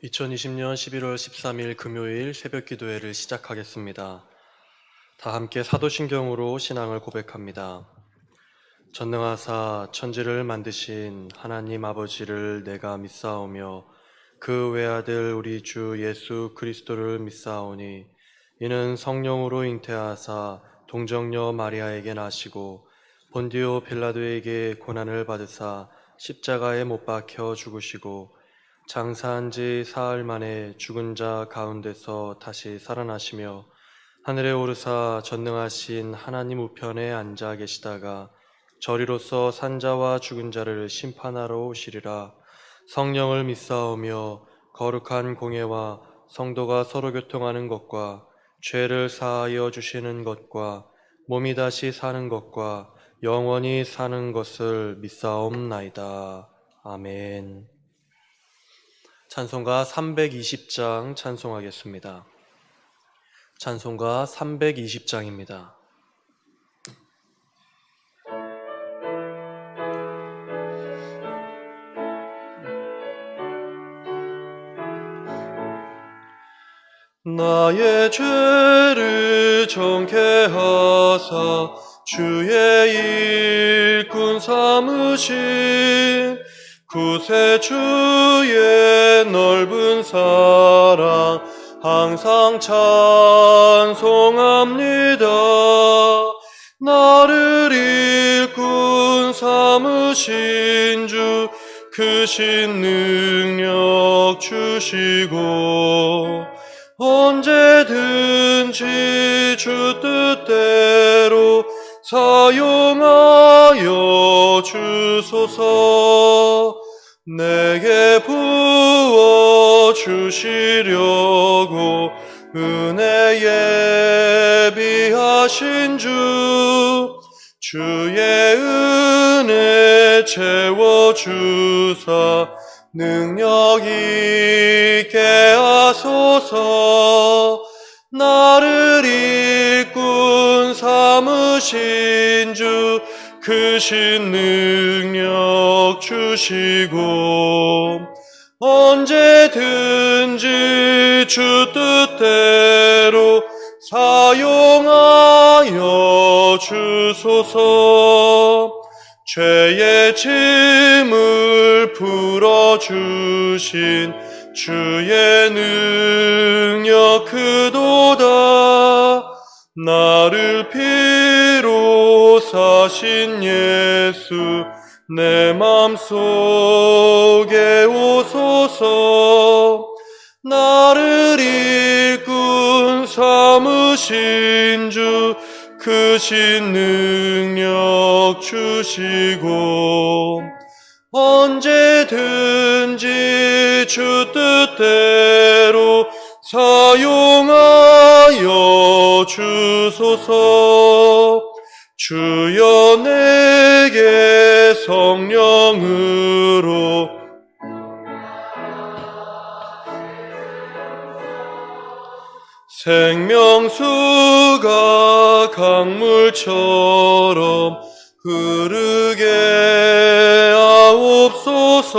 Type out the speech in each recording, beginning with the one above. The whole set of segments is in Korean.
2020년 11월 13일 금요일 새벽 기도회를 시작하겠습니다. 다 함께 사도신경으로 신앙을 고백합니다. 전능하사 천지를 만드신 하나님 아버지를 내가 믿사오며 그 외아들 우리 주 예수 그리스도를 믿사오니 이는 성령으로 잉태하사 동정녀 마리아에게 나시고 본디오 빌라도에게 고난을 받으사 십자가에 못 박혀 죽으시고 장사한 지 사흘 만에 죽은 자 가운데서 다시 살아나시며 하늘에 오르사 전능하신 하나님 우편에 앉아 계시다가 저리로서 산자와 죽은 자를 심판하러 오시리라. 성령을 믿사오며 거룩한 공예와 성도가 서로 교통하는 것과 죄를 사하여 주시는 것과 몸이 다시 사는 것과 영원히 사는 것을 믿사옵나이다. 아멘. 찬송가 320장 찬송하겠습니다. 찬송가 320장입니다. 나의 죄를 정케 하사 주의 일꾼 삼으신 구세주의 넓은 사랑 항상 찬송합니다. 나를 일꾼 삼으신 주 크신 능력 주시고 언제든지 주 뜻대로 사용하여 주소서. 내게 부어 주시려고 은혜 예비하신 주의 은혜 채워주사 능력 있게 하소서. 나를 일꾼 삼으신 주 크신 능력 주시고 언제든지 주 뜻대로 사용하여 주소서. 죄의 짐을 풀어주신 주의 능력 크도다. 나를 피로 사신 예수 내 맘속에 오소서. 나를 일꾼 삼으신 주 크신 능력 주시고 언제든지 주 뜻대로 사용하여 주소서. 주여 내게 성령으로 생명수가 강물처럼 흐르게 하옵소서.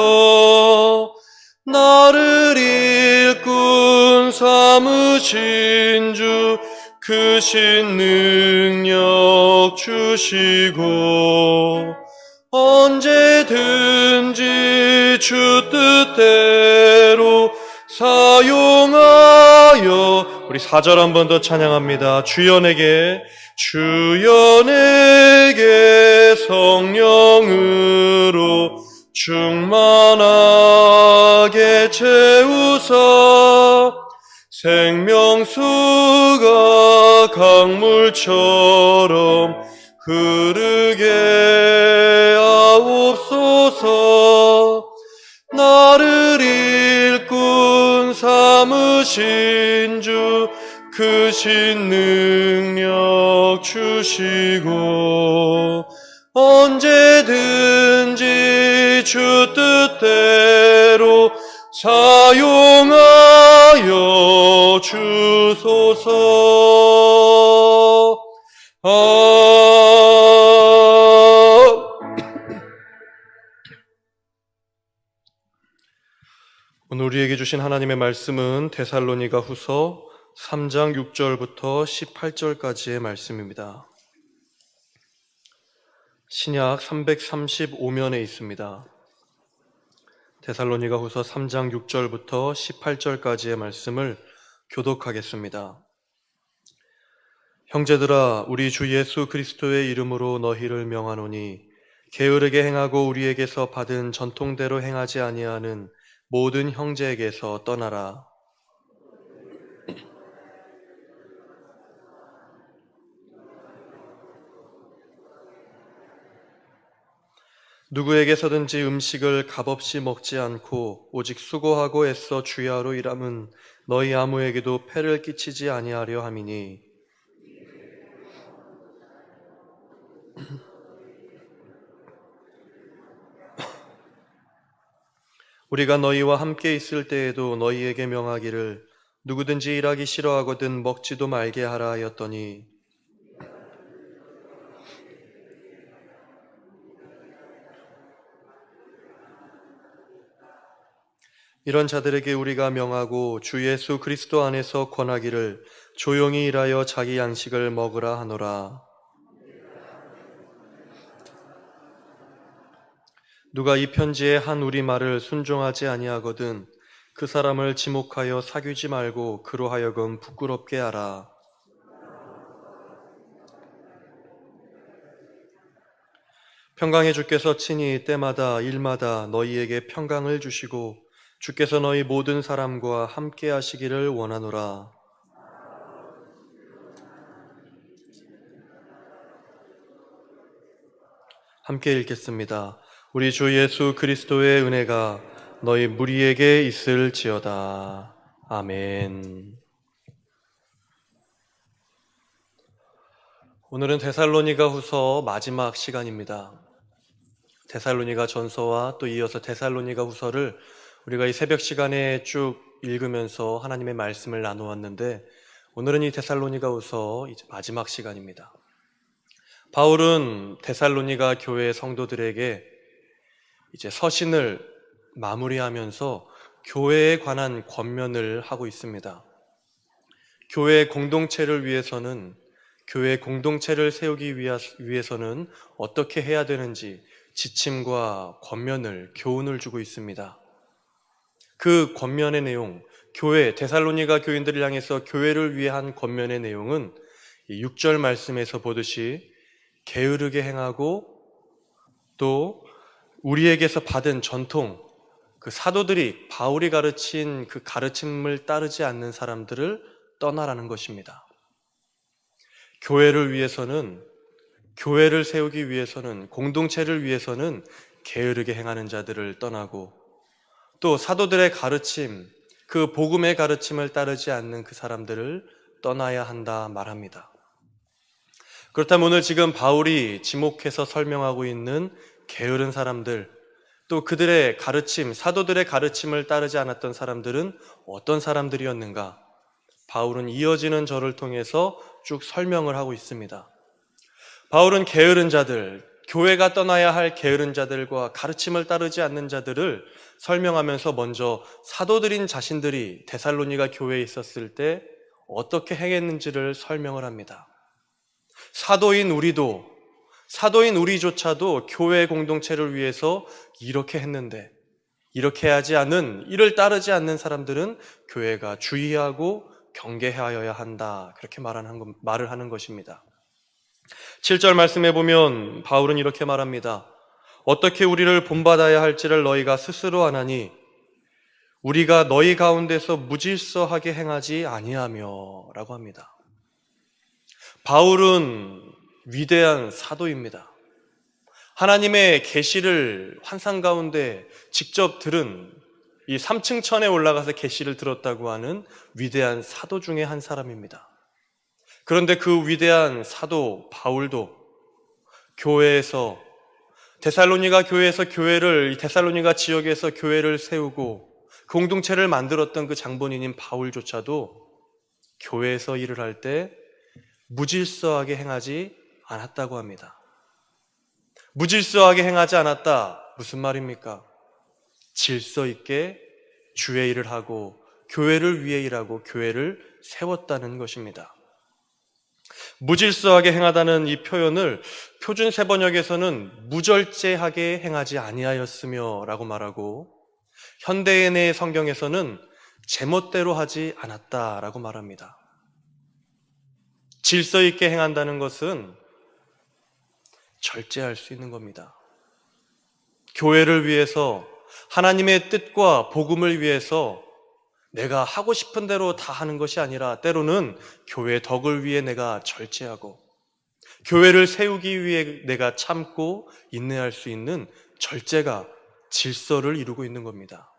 나를 일꾼 삼으신 주 크신 능력 주시고 언제든지 주 뜻대로 사용하여 우리 4절 한 번 더 찬양합니다. 주여 내게 성령으로 충만하게 채우사 생명수가 강물처럼 흐르게 하옵소서. 나를 일꾼 삼으신 주 크신 능력 주시고 언제든지 주 뜻대로 사용하여 주소서. 오늘 우리에게 주신 하나님의 말씀은 데살로니가 후서 3장 6절부터 18절까지의 말씀입니다. 신약 335면에 있습니다. 데살로니가 후서 3장 6절부터 18절까지의 말씀을 교독하겠습니다. 형제들아, 우리 주 예수 그리스도의 이름으로 너희를 명하노니 게으르게 행하고 우리에게서 받은 전통대로 행하지 아니하는 모든 형제에게서 떠나라. 누구에게서든지 음식을 값없이 먹지 않고 오직 수고하고 애써 주야로 일함은 너희 아무에게도 폐를 끼치지 아니하려 함이니 우리가 너희와 함께 있을 때에도 너희에게 명하기를 누구든지 일하기 싫어하거든 먹지도 말게 하라 하였더니 이런 자들에게 우리가 명하고 주 예수 그리스도 안에서 권하기를 조용히 일하여 자기 양식을 먹으라 하노라. 누가 이 편지에 한 우리 말을 순종하지 아니하거든 그 사람을 지목하여 사귀지 말고 그로 하여금 부끄럽게 하라. 평강의 주께서 친히 때마다 일마다 너희에게 평강을 주시고 주께서 너희 모든 사람과 함께 하시기를 원하노라. 함께 읽겠습니다. 우리 주 예수 그리스도의 은혜가 너희 무리에게 있을지어다. 아멘. 오늘은 데살로니가 후서 마지막 시간입니다. 데살로니가 전서와 또 이어서 데살로니가 후서를 우리가 이 새벽 시간에 쭉 읽으면서 하나님의 말씀을 나누었는데 오늘은 이 데살로니가 후서 이제 마지막 시간입니다. 바울은 데살로니가 교회 성도들에게 이제 서신을 마무리하면서 교회에 관한 권면을 하고 있습니다. 교회 공동체를 위해서는 교회 공동체를 세우기 위해서는 어떻게 해야 되는지 지침과 권면을 교훈을 주고 있습니다. 그 권면의 내용, 교회 데살로니가 교인들을 향해서 교회를 위한 권면의 내용은 6절 말씀에서 보듯이 게으르게 행하고 또 우리에게서 받은 전통, 그 사도들이 바울이 가르친 그 가르침을 따르지 않는 사람들을 떠나라는 것입니다. 교회를 위해서는, 교회를 세우기 위해서는, 공동체를 위해서는 게으르게 행하는 자들을 떠나고 또 사도들의 가르침, 그 복음의 가르침을 따르지 않는 그 사람들을 떠나야 한다 말합니다. 그렇다면 오늘 지금 바울이 지목해서 설명하고 있는 게으른 사람들, 또 그들의 가르침, 사도들의 가르침을 따르지 않았던 사람들은 어떤 사람들이었는가? 바울은 이어지는 절을 통해서 쭉 설명을 하고 있습니다. 바울은 게으른 자들, 교회가 떠나야 할 게으른 자들과 가르침을 따르지 않는 자들을 설명하면서 먼저 사도들인 자신들이 데살로니가 교회에 있었을 때 어떻게 행했는지를 설명을 합니다. 사도인 우리조차도 교회 공동체를 위해서 이렇게 했는데 이렇게 하지 않은, 이를 따르지 않는 사람들은 교회가 주의하고 경계하여야 한다. 그렇게 말을 하는 것입니다. 7절 말씀에 보면 바울은 이렇게 말합니다. 어떻게 우리를 본받아야 할지를 너희가 스스로 아나니 우리가 너희 가운데서 무질서하게 행하지 아니하며 라고 합니다. 바울은 위대한 사도입니다. 하나님의 계시를 환상 가운데 직접 들은 이 3층 천에 올라가서 계시를 들었다고 하는 위대한 사도 중에 한 사람입니다. 그런데 그 위대한 사도 바울도 교회에서 데살로니가 교회에서 데살로니가 지역에서 교회를 세우고 공동체를 만들었던 그 장본인인 바울조차도 교회에서 일을 할 때 무질서하게 행하지 않았다고 합니다. 무질서하게 행하지 않았다. 무슨 말입니까? 질서 있게 주의 일을 하고 교회를 위해 일하고 교회를 세웠다는 것입니다. 무질서하게 행하다는 이 표현을 표준 세번역에서는 무절제하게 행하지 아니하였으며 라고 말하고, 현대인의 성경에서는 제멋대로 하지 않았다라고 말합니다. 질서 있게 행한다는 것은 절제할 수 있는 겁니다. 교회를 위해서, 하나님의 뜻과 복음을 위해서 내가 하고 싶은 대로 다 하는 것이 아니라 때로는 교회 덕을 위해 내가 절제하고 교회를 세우기 위해 내가 참고 인내할 수 있는 절제가 질서를 이루고 있는 겁니다.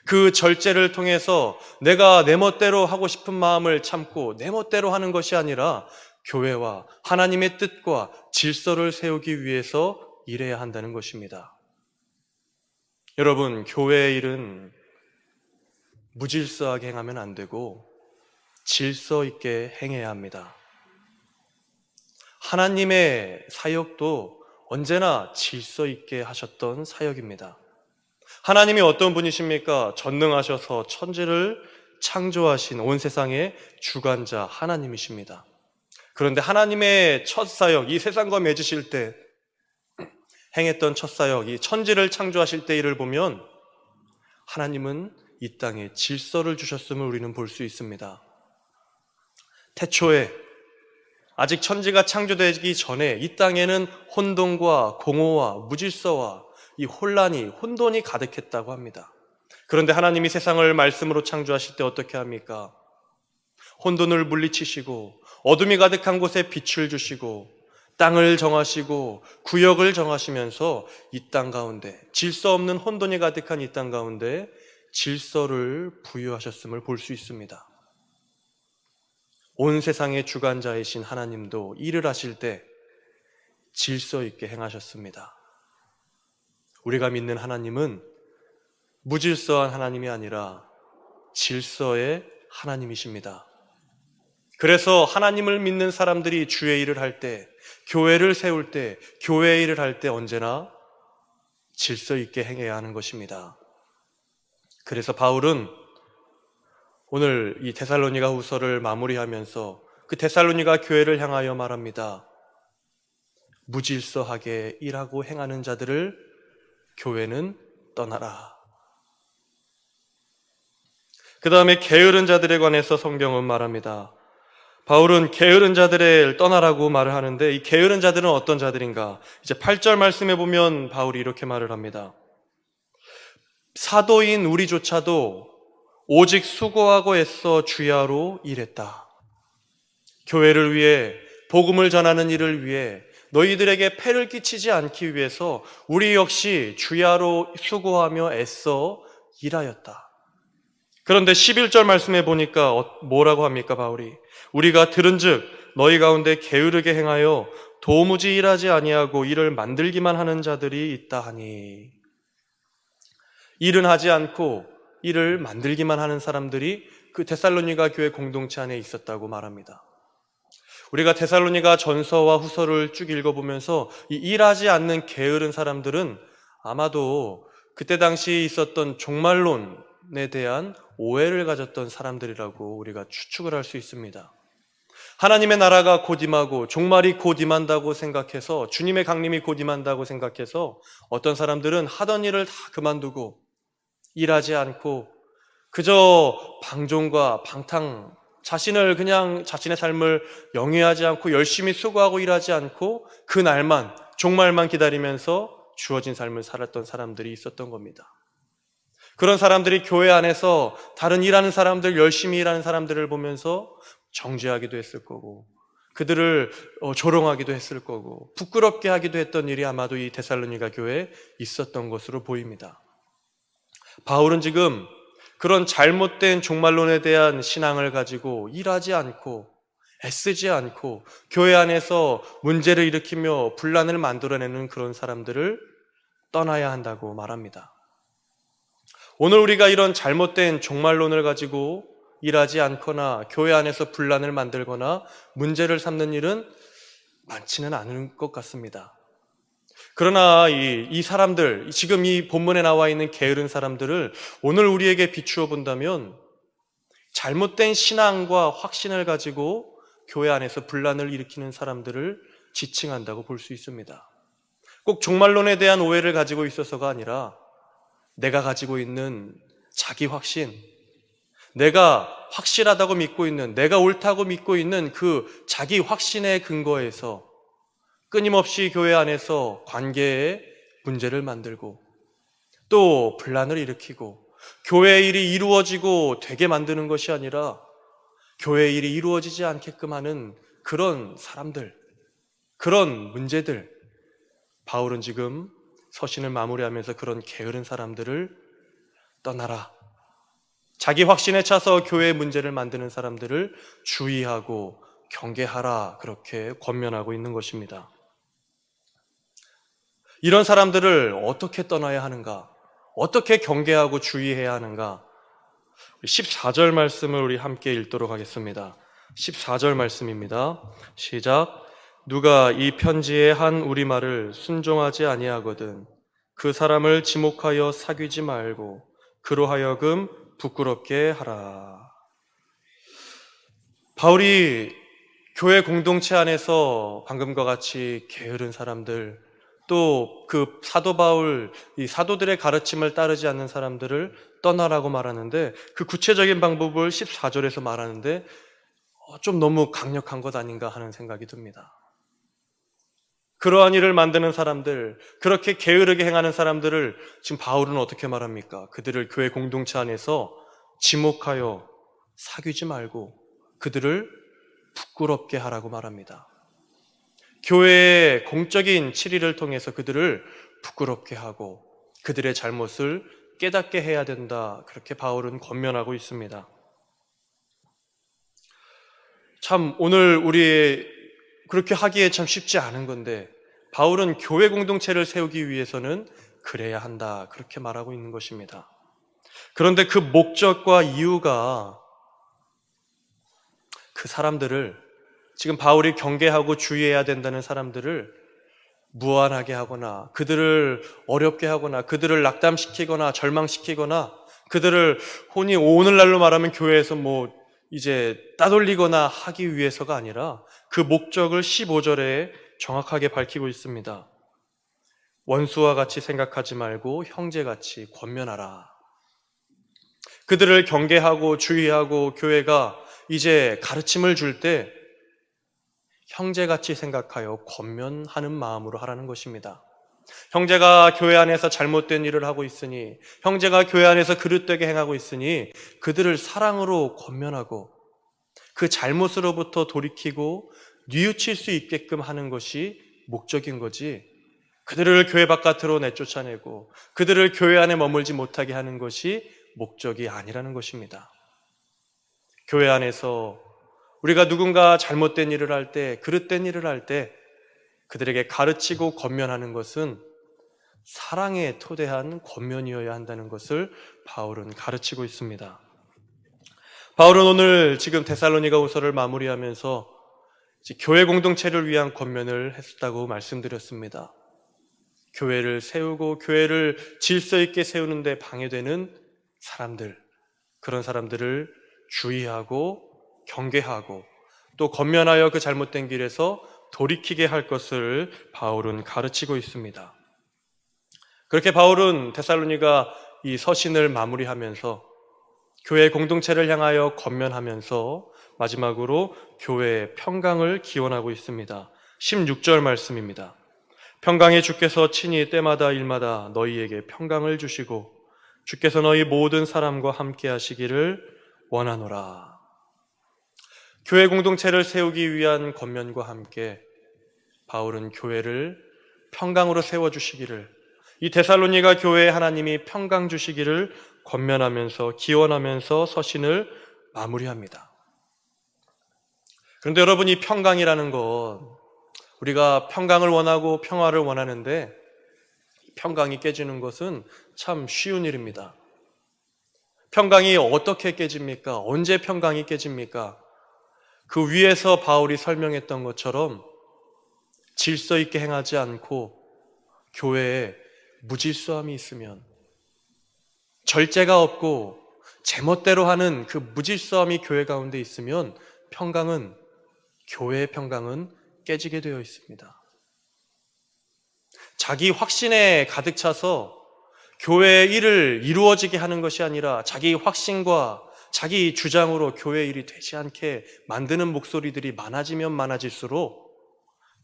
그 절제를 통해서 내가 내 멋대로 하고 싶은 마음을 참고 내 멋대로 하는 것이 아니라 교회와 하나님의 뜻과 질서를 세우기 위해서 일해야 한다는 것입니다. 여러분, 교회의 일은 무질서하게 행하면 안 되고 질서 있게 행해야 합니다. 하나님의 사역도 언제나 질서 있게 하셨던 사역입니다. 하나님이 어떤 분이십니까? 전능하셔서 천지를 창조하신 온 세상의 주관자 하나님이십니다. 그런데 하나님의 첫 사역, 이 세상과 맺으실 때 행했던 첫 사역, 이 천지를 창조하실 때 일을 보면 하나님은 이 땅에 질서를 주셨음을 우리는 볼 수 있습니다. 태초에 아직 천지가 창조되기 전에 이 땅에는 혼돈과 공허와 무질서와 이 혼란이, 혼돈이 가득했다고 합니다. 그런데 하나님이 세상을 말씀으로 창조하실 때 어떻게 합니까? 혼돈을 물리치시고 어둠이 가득한 곳에 빛을 주시고 땅을 정하시고 구역을 정하시면서 이 땅 가운데, 질서 없는 혼돈이 가득한 이 땅 가운데 질서를 부여하셨음을 볼 수 있습니다. 온 세상의 주관자이신 하나님도 일을 하실 때 질서 있게 행하셨습니다. 우리가 믿는 하나님은 무질서한 하나님이 아니라 질서의 하나님이십니다. 그래서 하나님을 믿는 사람들이 주의 일을 할 때, 교회를 세울 때, 교회의 일을 할 때 언제나 질서 있게 행해야 하는 것입니다. 그래서 바울은 오늘 이 데살로니가 후서를 마무리하면서 그 데살로니가 교회를 향하여 말합니다. 무질서하게 일하고 행하는 자들을 교회는 떠나라. 그 다음에 게으른 자들에 관해서 성경은 말합니다. 바울은 게으른 자들을 떠나라고 말을 하는데 이 게으른 자들은 어떤 자들인가? 이제 8절 말씀에 보면 바울이 이렇게 말을 합니다. 사도인 우리조차도 오직 수고하고 애써 주야로 일했다. 교회를 위해, 복음을 전하는 일을 위해, 너희들에게 폐를 끼치지 않기 위해서 우리 역시 주야로 수고하며 애써 일하였다. 그런데 11절 말씀에 보니까 뭐라고 합니까, 바울이? 우리가 들은즉 너희 가운데 게으르게 행하여 도무지 일하지 아니하고 일을 만들기만 하는 자들이 있다 하니. 일은 하지 않고 일을 만들기만 하는 사람들이 그 데살로니가 교회 공동체 안에 있었다고 말합니다. 우리가 데살로니가 전서와 후서를 쭉 읽어보면서 이 일하지 않는 게으른 사람들은 아마도 그때 당시 있었던 종말론에 대한 오해를 가졌던 사람들이라고 우리가 추측을 할 수 있습니다. 하나님의 나라가 곧 임하고 종말이 곧 임한다고 생각해서, 주님의 강림이 곧 임한다고 생각해서 어떤 사람들은 하던 일을 다 그만두고 일하지 않고 그저 방종과 방탕, 자신의 삶을 영위하지 않고 열심히 수고하고 일하지 않고 그 날만, 종말만 기다리면서 주어진 삶을 살았던 사람들이 있었던 겁니다. 그런 사람들이 교회 안에서 다른 일하는 사람들, 열심히 일하는 사람들을 보면서 정죄하기도 했을 거고, 그들을 조롱하기도 했을 거고, 부끄럽게 하기도 했던 일이 아마도 이 데살로니가 교회에 있었던 것으로 보입니다. 바울은 지금 그런 잘못된 종말론에 대한 신앙을 가지고 일하지 않고 애쓰지 않고 교회 안에서 문제를 일으키며 분란을 만들어내는 그런 사람들을 떠나야 한다고 말합니다. 오늘 우리가 이런 잘못된 종말론을 가지고 일하지 않거나 교회 안에서 분란을 만들거나 문제를 삼는 일은 많지는 않을 것 같습니다. 그러나 이 사람들, 지금 이 본문에 나와 있는 게으른 사람들을 오늘 우리에게 비추어 본다면 잘못된 신앙과 확신을 가지고 교회 안에서 분란을 일으키는 사람들을 지칭한다고 볼 수 있습니다. 꼭 종말론에 대한 오해를 가지고 있어서가 아니라 내가 가지고 있는 자기 확신, 내가 확실하다고 믿고 있는, 내가 옳다고 믿고 있는 그 자기 확신의 근거에서 끊임없이 교회 안에서 관계에 문제를 만들고 또 분란을 일으키고 교회의 일이 이루어지고 되게 만드는 것이 아니라 교회의 일이 이루어지지 않게끔 하는 그런 사람들, 그런 문제들, 바울은 지금 서신을 마무리하면서 그런 게으른 사람들을 떠나라, 자기 확신에 차서 교회의 문제를 만드는 사람들을 주의하고 경계하라, 그렇게 권면하고 있는 것입니다. 이런 사람들을 어떻게 떠나야 하는가? 어떻게 경계하고 주의해야 하는가? 14절 말씀을 우리 함께 읽도록 하겠습니다. 14절 말씀입니다. 시작. 누가 이 편지의 한 우리말을 순종하지 아니하거든 그 사람을 지목하여 사귀지 말고 그로 하여금 부끄럽게 하라. 바울이 교회 공동체 안에서 방금과 같이 게으른 사람들, 또 그 사도 바울, 이 사도들의 가르침을 따르지 않는 사람들을 떠나라고 말하는데 그 구체적인 방법을 14절에서 말하는데 좀 너무 강력한 것 아닌가 하는 생각이 듭니다. 그러한 일을 만드는 사람들, 그렇게 게으르게 행하는 사람들을 지금 바울은 어떻게 말합니까? 그들을 교회 공동체 안에서 지목하여 사귀지 말고 그들을 부끄럽게 하라고 말합니다. 교회의 공적인 치리를 통해서 그들을 부끄럽게 하고 그들의 잘못을 깨닫게 해야 된다, 그렇게 바울은 권면하고 있습니다. 참 오늘 우리 그렇게 하기에 참 쉽지 않은 건데 바울은 교회 공동체를 세우기 위해서는 그래야 한다, 그렇게 말하고 있는 것입니다. 그런데 그 목적과 이유가 그 사람들을, 지금 바울이 경계하고 주의해야 된다는 사람들을 무안하게 하거나 그들을 어렵게 하거나 그들을 낙담시키거나 절망시키거나 그들을 혼이 오늘날로 말하면 교회에서 이제 따돌리거나 하기 위해서가 아니라 그 목적을 15절에 정확하게 밝히고 있습니다. 원수와 같이 생각하지 말고 형제같이 권면하라. 그들을 경계하고 주의하고 교회가 이제 가르침을 줄 때 형제같이 생각하여 권면하는 마음으로 하라는 것입니다. 형제가 교회 안에서 잘못된 일을 하고 있으니, 형제가 교회 안에서 그릇되게 행하고 있으니 그들을 사랑으로 권면하고 그 잘못으로부터 돌이키고 뉘우칠 수 있게끔 하는 것이 목적인 거지, 그들을 교회 바깥으로 내쫓아내고 그들을 교회 안에 머물지 못하게 하는 것이 목적이 아니라는 것입니다. 교회 안에서 우리가 누군가 잘못된 일을 할 때, 그릇된 일을 할 때 그들에게 가르치고 권면하는 것은 사랑에 토대한 권면이어야 한다는 것을 바울은 가르치고 있습니다. 바울은 오늘 지금 데살로니가후서를 마무리하면서 교회 공동체를 위한 권면을 했다고 말씀드렸습니다. 교회를 세우고 교회를 질서 있게 세우는 데 방해되는 사람들, 그런 사람들을 주의하고 경계하고 또 권면하여 그 잘못된 길에서 돌이키게 할 것을 바울은 가르치고 있습니다. 그렇게 바울은 데살로니가 이 서신을 마무리하면서 교회 공동체를 향하여 권면하면서 마지막으로 교회의 평강을 기원하고 있습니다. 16절 말씀입니다. 평강의 주께서 친히 때마다 일마다 너희에게 평강을 주시고 주께서 너희 모든 사람과 함께 하시기를 원하노라. 교회 공동체를 세우기 위한 권면과 함께 바울은 교회를 평강으로 세워주시기를, 이 데살로니가 교회에 하나님이 평강 주시기를 권면하면서 기원하면서 서신을 마무리합니다. 그런데 여러분, 이 평강이라는 것, 우리가 평강을 원하고 평화를 원하는데 평강이 깨지는 것은 참 쉬운 일입니다. 평강이 어떻게 깨집니까? 언제 평강이 깨집니까? 그 위에서 바울이 설명했던 것처럼 질서 있게 행하지 않고 교회에 무질서함이 있으면, 절제가 없고 제멋대로 하는 그 무질서함이 교회 가운데 있으면 교회의 평강은 깨지게 되어 있습니다. 자기 확신에 가득 차서 교회의 일을 이루어지게 하는 것이 아니라 자기 확신과 자기 주장으로 교회 일이 되지 않게 만드는 목소리들이 많아지면 많아질수록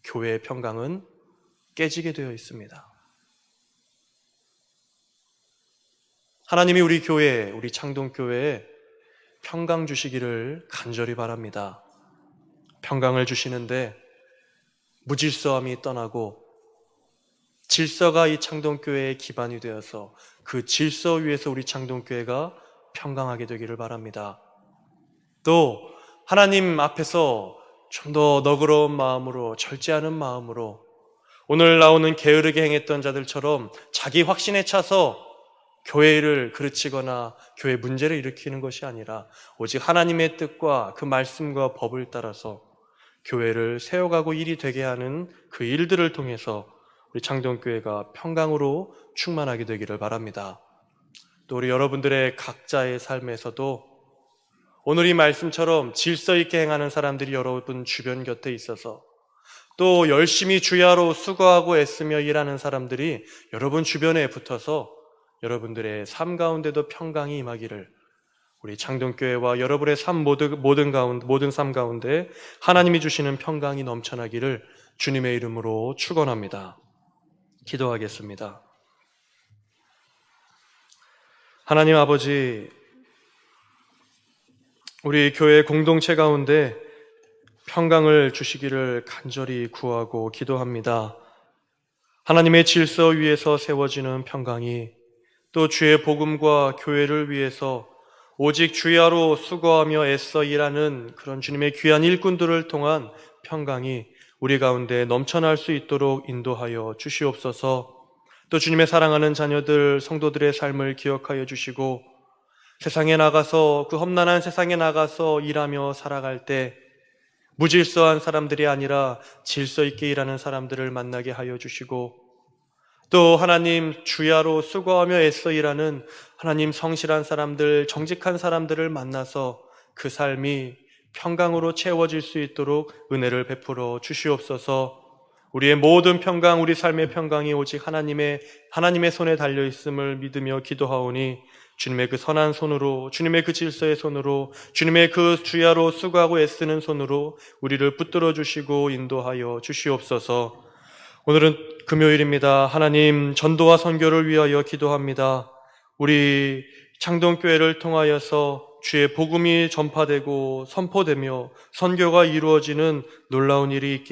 교회의 평강은 깨지게 되어 있습니다. 하나님이 우리 교회, 우리 창동교회에 평강 주시기를 간절히 바랍니다. 평강을 주시는데 무질서함이 떠나고 질서가 이 창동교회의 기반이 되어서 그 질서 위에서 우리 창동교회가 평강하게 되기를 바랍니다. 또 하나님 앞에서 좀 더 너그러운 마음으로, 절제하는 마음으로 오늘 나오는 게으르게 행했던 자들처럼 자기 확신에 차서 교회를 그르치거나 교회 문제를 일으키는 것이 아니라 오직 하나님의 뜻과 그 말씀과 법을 따라서 교회를 세워가고 일이 되게 하는 그 일들을 통해서 우리 창동교회가 평강으로 충만하게 되기를 바랍니다. 또 우리 여러분들의 각자의 삶에서도 오늘 이 말씀처럼 질서 있게 행하는 사람들이 여러분 주변 곁에 있어서, 또 열심히 주야로 수고하고 애쓰며 일하는 사람들이 여러분 주변에 붙어서 여러분들의 삶 가운데도 평강이 임하기를, 우리 창동교회와 여러분의 삶 모든 삶 가운데 하나님이 주시는 평강이 넘쳐나기를 주님의 이름으로 축원합니다. 기도하겠습니다. 하나님 아버지, 우리 교회 공동체 가운데 평강을 주시기를 간절히 구하고 기도합니다. 하나님의 질서 위에서 세워지는 평강이, 또 주의 복음과 교회를 위해서 오직 주야로 수고하며 애써 일하는 그런 주님의 귀한 일꾼들을 통한 평강이 우리 가운데 넘쳐날 수 있도록 인도하여 주시옵소서. 또 주님의 사랑하는 자녀들, 성도들의 삶을 기억하여 주시고 세상에 나가서, 그 험난한 세상에 나가서 일하며 살아갈 때 무질서한 사람들이 아니라 질서 있게 일하는 사람들을 만나게 하여 주시고, 또 하나님 주야로 수고하며 애써 일하는 하나님 성실한 사람들, 정직한 사람들을 만나서 그 삶이 평강으로 채워질 수 있도록 은혜를 베풀어 주시옵소서. 우리의 모든 평강, 우리 삶의 평강이 오직 하나님의 손에 달려 있음을 믿으며 기도하오니 주님의 그 선한 손으로, 주님의 그 질서의 손으로, 주님의 그 주야로 수고하고 애쓰는 손으로 우리를 붙들어 주시고 인도하여 주시옵소서. 오늘은 금요일입니다. 하나님, 전도와 선교를 위하여 기도합니다. 우리 창동교회를 통하여서 주의 복음이 전파되고 선포되며 선교가 이루어지는 놀라운 일이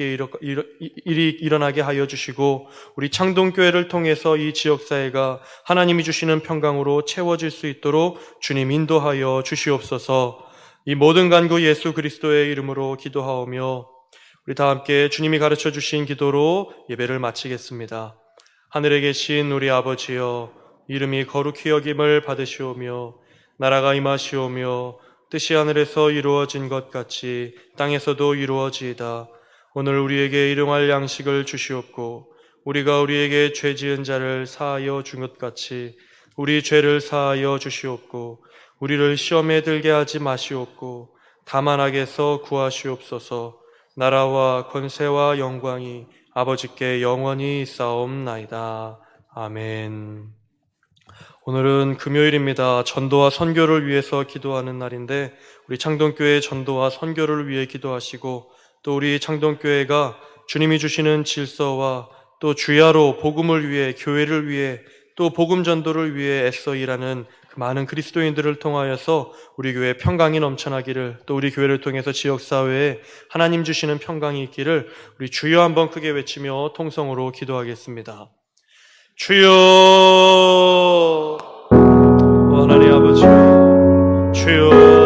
일어나게 하여 주시고, 우리 창동교회를 통해서 이 지역사회가 하나님이 주시는 평강으로 채워질 수 있도록 주님 인도하여 주시옵소서. 이 모든 간구 예수 그리스도의 이름으로 기도하오며 우리 다 함께 주님이 가르쳐 주신 기도로 예배를 마치겠습니다. 하늘에 계신 우리 아버지여, 이름이 거룩히 여김을 받으시오며 나라가 임하시오며 뜻이 하늘에서 이루어진 것 같이 땅에서도 이루어지이다. 오늘 우리에게 일용할 양식을 주시옵고 우리가 우리에게 죄 지은 자를 사하여 준 것 같이 우리 죄를 사하여 주시옵고 우리를 시험에 들게 하지 마시옵고 다만 악에서 구하시옵소서. 나라와 권세와 영광이 아버지께 영원히 있사옵나이다. 아멘. 오늘은 금요일입니다. 전도와 선교를 위해서 기도하는 날인데 우리 창동교회 전도와 선교를 위해 기도하시고, 또 우리 창동교회가 주님이 주시는 질서와 또 주야로 복음을 위해, 교회를 위해, 또 복음 전도를 위해 애써 일하는 그 많은 그리스도인들을 통하여서 우리 교회에 평강이 넘쳐나기를, 또 우리 교회를 통해서 지역사회에 하나님 주시는 평강이 있기를 우리 주여 한번 크게 외치며 통성으로 기도하겠습니다. 주여, 하나님 아버지, 주여